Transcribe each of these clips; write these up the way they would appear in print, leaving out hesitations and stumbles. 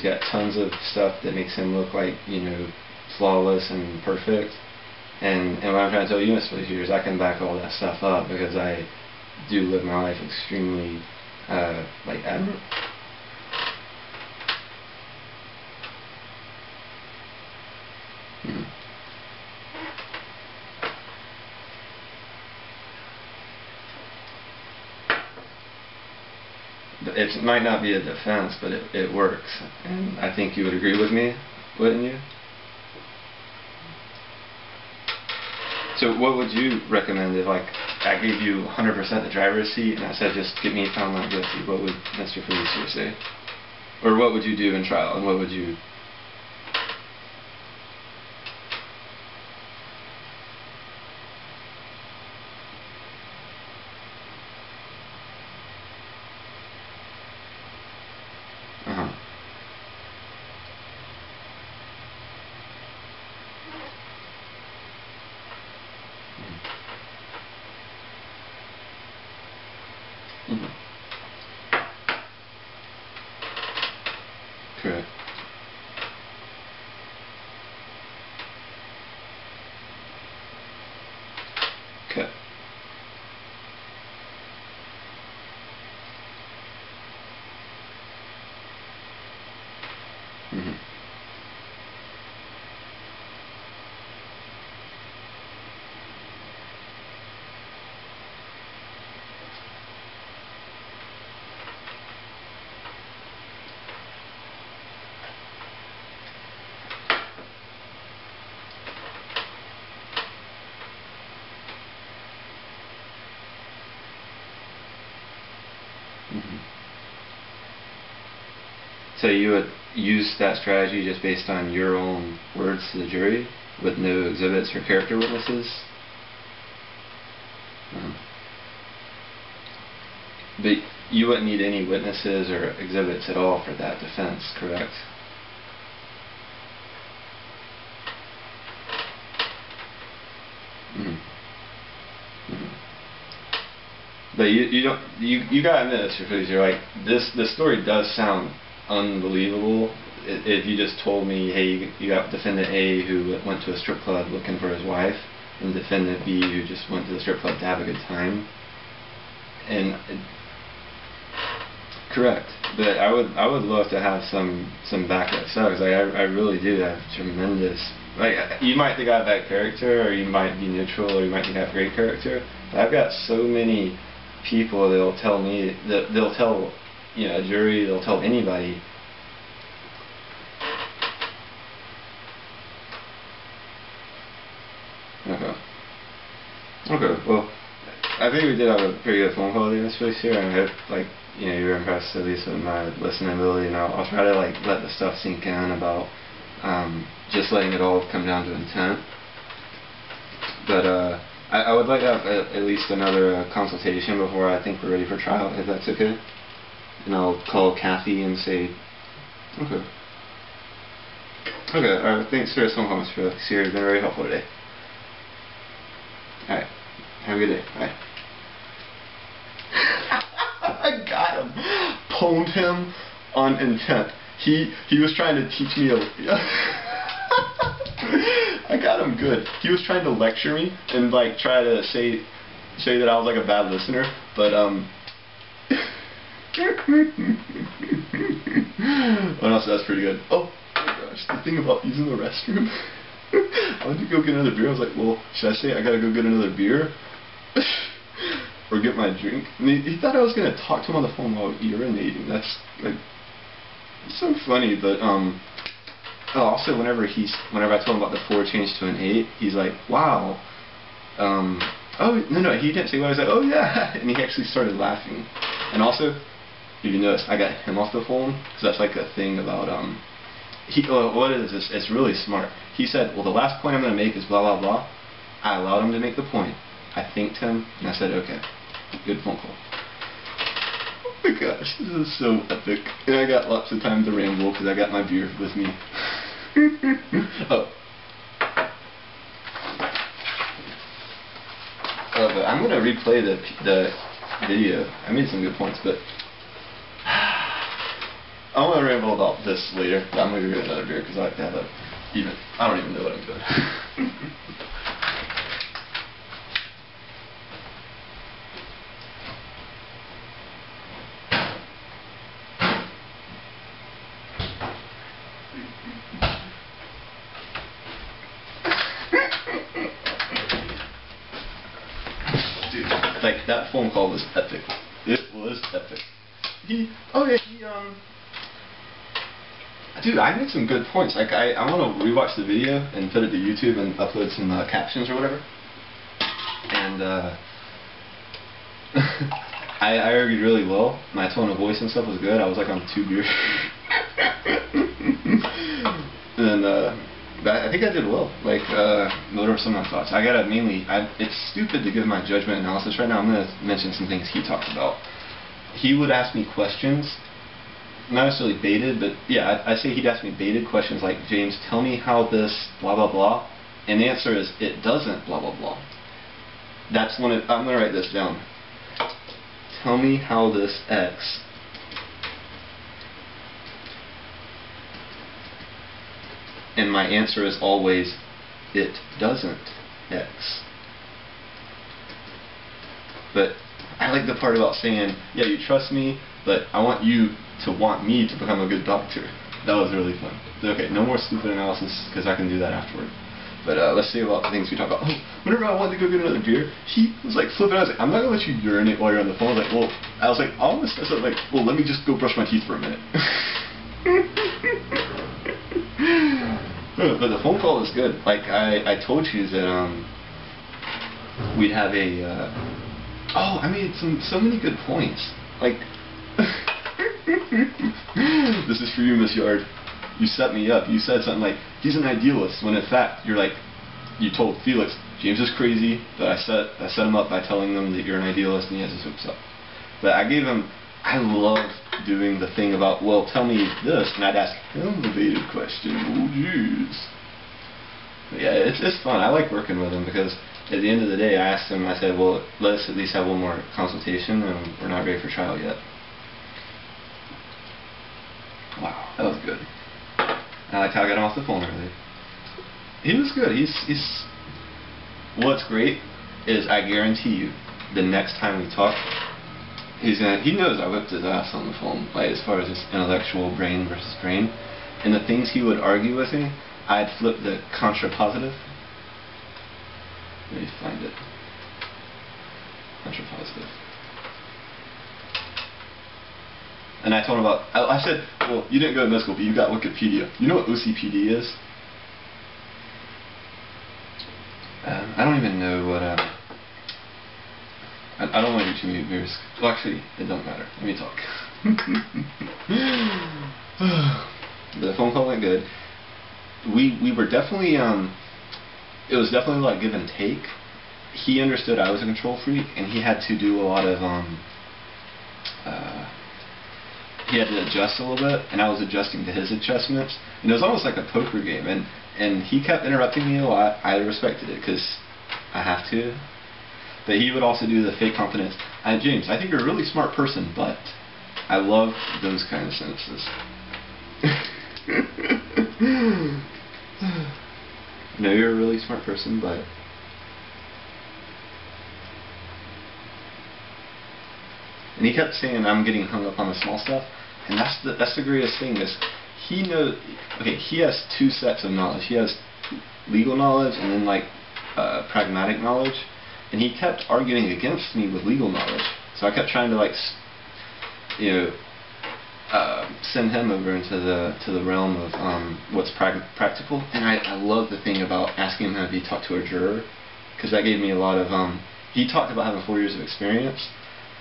got tons of stuff that makes him look like, flawless and perfect. And what I'm trying to tell you, Mr. Felicia, is I can back all that stuff up because I do live my life extremely, admirable. It might not be a defense, but it works. And I think you would agree with me, wouldn't you? So what would you recommend if, I gave you 100% the driver's seat and I said just get me found not guilty? What would Mr. Felicia say? Or what would you do in trial, and what would you... Uh-huh. Mm-hmm. Correct. Okay. Mm-hmm. Mm-hmm. So you would use that strategy just based on your own words to the jury, with no exhibits or character witnesses? Uh-huh. But you wouldn't need any witnesses or exhibits at all for that defense, correct? Mm-hmm. Mm-hmm. But you gotta admit, Mr. Felicia, like this story does sound unbelievable. If you just told me, hey, you got defendant A who went to a strip club looking for his wife, and defendant B who just went to the strip club to have a good time, and correct. But I would love to have some backup stuff. I really do have tremendous. You might think I have bad character, or you might be neutral, or you might think I have great character. But I've got so many people that'll tell me that they'll tell a jury, they'll tell anybody. Okay. Okay. Well, I think we did have a pretty good phone call today, Mr. Felicia, and I hope you were impressed at least with my listening ability. And I'll try to let the stuff sink in about just letting it all come down to intent. But I would like to have at least another consultation before I think we're ready for trial, if that's okay. And I'll call Kathy and say, okay. Okay, alright, thanks for this phone call, Mr. Felicia. You've been very helpful today. Alright, have a good day. Bye. I got him. Pwned him on intent. He was trying to teach me I got him good. He was trying to lecture me and try to say that I was a bad listener, but oh no, so that's pretty good. Oh my gosh, the thing about using the restroom. I went to go get another beer. I was like, well, should I say I gotta go get another beer? Or get my drink? And he thought I was gonna talk to him on the phone while urinating. That's so funny. But also whenever I told him about the 4 changed to an 8, he's like, wow. Oh no, he didn't say what. I was like, oh yeah, and he actually started laughing. And also, if you notice, I got him off the phone because that's a thing about what it is, it's really smart. He said, well, the last point I'm going to make is blah blah blah. I allowed him to make the point. I thanked him, and I said, okay, good phone call. Oh my gosh, this is so epic. And I got lots of time to ramble because I got my beer with me. Oh. But I'm going to replay the video. I made some good points, but I'm gonna ramble about this later. I'm gonna go get another beer because I have a I don't even know what I'm doing. Dude, like that phone call was epic. It was epic. Dude, I made some good points. Like, I want to rewatch the video and put it to YouTube and upload some captions or whatever. And, I argued really well. My tone of voice and stuff was good. I was like on 2 beers. And, I think I did well. Like, what are some of my thoughts? I gotta it's stupid to give my judgment analysis right now. I'm gonna mention some things he talked about. He would ask me questions, not necessarily baited, but yeah, I'd say he'd ask me baited questions like, James, tell me how this blah blah blah, and the answer is, it doesn't blah blah blah. That's when I'm gonna write this down. Tell me how this X and my answer is always, it doesn't X. But I like the part about saying, yeah, you trust me, but I want you to want me to become a good doctor. That was really fun. Okay, no more stupid analysis, because I can do that afterward. But let's see about the things we talk about. Oh, whenever I wanted to go get another beer, he was like flipping out. I was like, I'm not going to let you urinate while you're on the phone. I was like, I almost said something like, well, let me just go brush my teeth for a minute. But the phone call was good. Like, I told you that we'd have a... I made so many good points. Like, this is for you, Miss Yard. You set me up. You said something like, he's an idealist, when in fact, you're like, you told Felix, James is crazy, but I set him up by telling them that you're an idealist and he has his hopes up. But I love doing the thing about, well, tell me this, and I'd ask him the baited question. Oh, jeez. But yeah, it's fun. I like working with him because at the end of the day, I asked him, I said, well, let's at least have one more consultation, and we're not ready for trial yet. Wow, that was good. I liked how I got him off the phone early. He was good. What's great is I guarantee you, the next time we talk, he knows I whipped his ass on the phone, like as far as his intellectual brain versus brain. And the things he would argue with me, I'd flip the contrapositive. Let me find it. Contrapositive. And I told him about, I said, well, you didn't go to med school, but you got Wikipedia. You know what OCPD is? I don't even know what, I don't want to do too many beers. Well, actually, it doesn't matter. Let me talk. The phone call went good. We were definitely, it was definitely like give and take. He understood I was a control freak, and he had to do a lot of, he had to adjust a little bit, and I was adjusting to his adjustments. And it was almost like a poker game, and he kept interrupting me a lot. I respected it, because I have to. But he would also do the fake confidence. James, I think you're a really smart person, but I love those kind of sentences. No, you're a really smart person, but... And he kept saying I'm getting hung up on the small stuff, and that's the greatest thing is he knows. Okay, he has 2 sets of knowledge. He has legal knowledge and then like pragmatic knowledge, and he kept arguing against me with legal knowledge. So I kept trying to like, send him over into the realm of what's practical. And I love the thing about asking him if he talked to a juror, because that gave me a lot of. He talked about having 4 years of experience.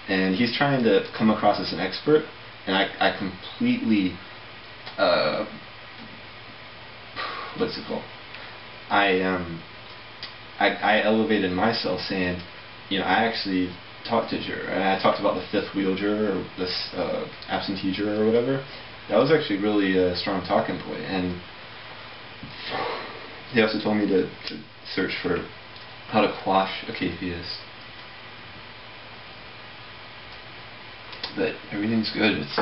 And he's trying to come across as an expert, and I completely, what's it called? I elevated myself, saying, I actually talked to juror, and I talked about the 5th wheel juror, or this absentee juror or whatever. That was actually really a strong talking point, and he also told me to search for how to quash a CAFEUS. But everything's good. It's